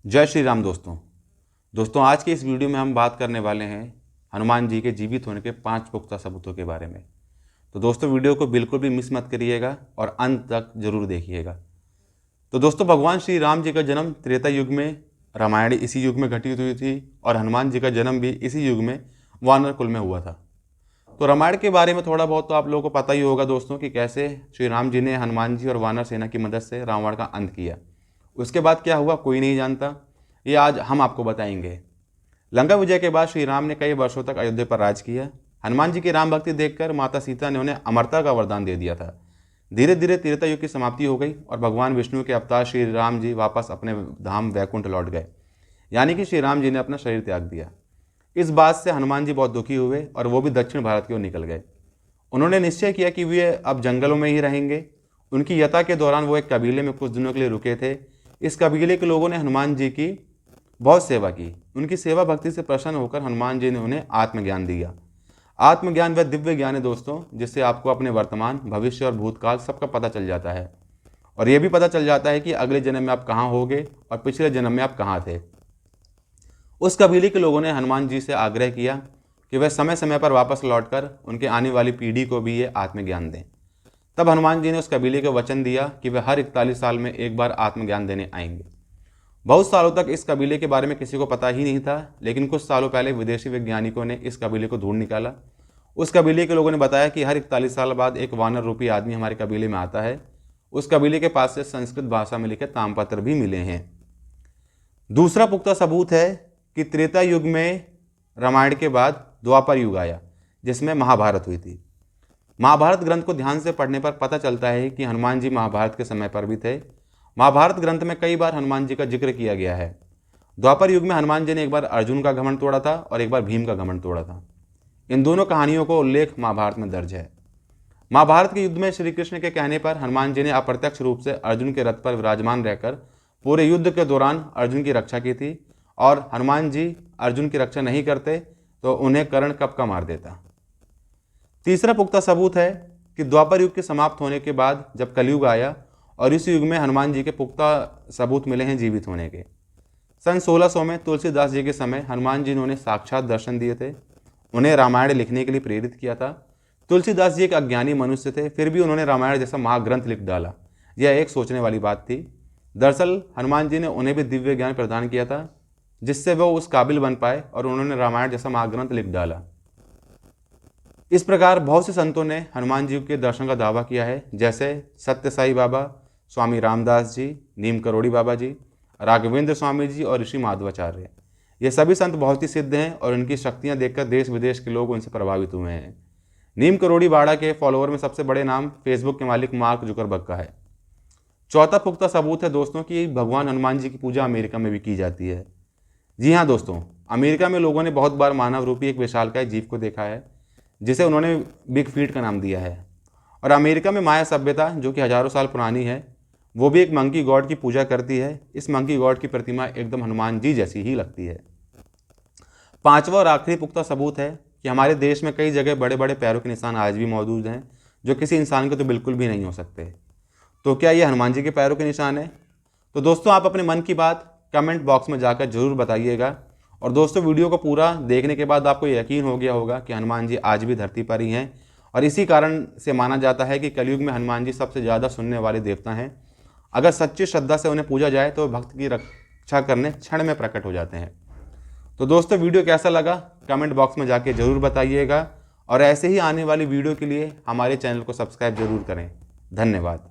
जय श्री राम दोस्तों आज के इस वीडियो में हम बात करने वाले हैं हनुमान जी के जीवित होने के 5 पुख्ता सबूतों के बारे में। तो दोस्तों वीडियो को बिल्कुल भी मिस मत करिएगा और अंत तक जरूर देखिएगा। तो दोस्तों भगवान श्री राम जी का जन्म त्रेता युग में, रामायण इसी युग में घटित हुई थी और हनुमान जी का जन्म भी इसी युग में वानर कुल में हुआ था। तो रामायण के बारे में थोड़ा बहुत तो आप लोगों को पता ही होगा दोस्तों कि कैसे श्री राम जी ने हनुमान जी और वानर सेना की मदद से रावण का अंत किया। उसके बाद क्या हुआ कोई नहीं जानता, ये आज हम आपको बताएंगे। लंका विजय के बाद श्री राम ने कई वर्षों तक अयोध्या पर राज किया। हनुमान जी की राम भक्ति देखकर माता सीता ने उन्हें अमरता का वरदान दे दिया था। धीरे धीरे त्रेता युग की समाप्ति हो गई और भगवान विष्णु के अवतार श्री राम जी वापस अपने धाम वैकुंठ लौट गए, यानी कि श्री राम जी ने अपना शरीर त्याग दिया। इस बात से हनुमान जी बहुत दुखी हुए और वो भी दक्षिण भारत की ओर निकल गए। उन्होंने निश्चय किया कि वे अब जंगलों में ही रहेंगे। उनकी यात्रा के दौरान वो एक कबीले में कुछ दिनों के लिए रुके थे। इस कबीले के लोगों ने हनुमान जी की बहुत सेवा की। उनकी सेवा भक्ति से प्रसन्न होकर हनुमान जी ने उन्हें आत्मज्ञान दिया। आत्मज्ञान वह दिव्य ज्ञान है दोस्तों, जिससे आपको अपने वर्तमान, भविष्य और भूतकाल सबका पता चल जाता है और यह भी पता चल जाता है कि अगले जन्म में आप कहाँ होगे और पिछले जन्म में आप कहाँ थे। उस कबीले के लोगों ने हनुमान जी से आग्रह किया कि वह समय समय पर वापस लौटकर उनके आने वाली पीढ़ी को भी ये आत्मज्ञान दें। तब हनुमान जी ने उस कबीले को वचन दिया कि वह हर 41 साल में एक बार आत्मज्ञान देने आएंगे। बहुत सालों तक इस कबीले के बारे में किसी को पता ही नहीं था, लेकिन कुछ सालों पहले विदेशी वैज्ञानिकों ने इस कबीले को ढूंढ निकाला। उस कबीले के लोगों ने बताया कि हर 41 साल बाद एक वानर रूपी आदमी हमारे कबीले में आता है। उस कबीले के पास से संस्कृत भाषा में लिखे ताम्रपत्र भी मिले हैं। दूसरा पुख्ता सबूत है कि त्रेता युग में रामायण के बाद द्वापर युग आया, जिसमें महाभारत हुई थी। महाभारत ग्रंथ को ध्यान से पढ़ने पर पता चलता है कि हनुमान जी महाभारत के समय पर भी थे। महाभारत ग्रंथ में कई बार हनुमान जी का जिक्र किया गया है। द्वापर युग में हनुमान जी ने एक बार अर्जुन का घमंड तोड़ा था और एक बार भीम का घमंड तोड़ा था। इन दोनों कहानियों को उल्लेख महाभारत में दर्ज है। महाभारत के युद्ध में श्री कृष्ण के कहने पर हनुमान जी ने अप्रत्यक्ष रूप से अर्जुन के रथ पर विराजमान रहकर पूरे युद्ध के दौरान अर्जुन की रक्षा की थी और हनुमान जी अर्जुन की रक्षा नहीं करते तो उन्हें कर्ण कब का मार देता। तीसरा पुख्ता सबूत है कि द्वापर युग के समाप्त होने के बाद जब कलयुग आया और इस युग में हनुमान जी के पुख्ता सबूत मिले हैं जीवित होने के। सन 1600 में तुलसीदास जी के समय हनुमान जी ने उन्हें साक्षात दर्शन दिए थे। उन्हें रामायण लिखने के लिए प्रेरित किया था। तुलसीदास जी एक अज्ञानी मनुष्य थे, फिर भी उन्होंने रामायण जैसा महाग्रंथ लिख डाला। यह एक सोचने वाली बात थी। दरअसल हनुमान जी ने उन्हें भी दिव्य ज्ञान प्रदान किया था, जिससे वो उस काबिल बन पाए और उन्होंने रामायण जैसा महाग्रंथ लिख डाला। इस प्रकार बहुत से संतों ने हनुमान जी के दर्शन का दावा किया है, जैसे सत्य साई बाबा, स्वामी रामदास जी, नीम करोड़ी बाबा जी, राघवेंद्र स्वामी जी और ऋषि माधवाचार्य। ये सभी संत बहुत ही सिद्ध हैं और इनकी शक्तियां देखकर देश विदेश के लोग उनसे प्रभावित हुए हैं। नीम करोड़ी बाड़ा के फॉलोअर में सबसे बड़े नाम फेसबुक के मालिक मार्क जुकरबर्ग का है। चौथा पुख्ता सबूत है दोस्तों कि भगवान हनुमान जी की पूजा अमेरिका में भी की जाती है। जी हाँ दोस्तों, अमेरिका में लोगों ने बहुत बार मानव रूपी एक विशालकाय जीव को देखा है, जिसे उन्होंने बिग फीट का नाम दिया है। और अमेरिका में माया सभ्यता, जो कि हजारों साल पुरानी है, वो भी एक मंकी गॉड की पूजा करती है। इस मंकी गॉड की प्रतिमा एकदम हनुमान जी जैसी ही लगती है। पांचवा और आखिरी पुख्ता सबूत है कि हमारे देश में कई जगह बड़े बड़े पैरों के निशान आज भी मौजूद हैं, जो किसी इंसान के तो बिल्कुल भी नहीं हो सकते। तो क्या ये हनुमान जी के पैरों के निशान है? तो दोस्तों आप अपने मन की बात कमेंट बॉक्स में जाकर जरूर बताइएगा। और दोस्तों वीडियो को पूरा देखने के बाद आपको यकीन हो गया होगा कि हनुमान जी आज भी धरती पर ही हैं और इसी कारण से माना जाता है कि कलयुग में हनुमान जी सबसे ज़्यादा सुनने वाले देवता हैं। अगर सच्ची श्रद्धा से उन्हें पूजा जाए तो भक्त की रक्षा करने क्षण में प्रकट हो जाते हैं। तो दोस्तों वीडियो कैसा लगा कमेंट बॉक्स में जाके ज़रूर बताइएगा और ऐसे ही आने वाली वीडियो के लिए हमारे चैनल को सब्सक्राइब जरूर करें। धन्यवाद।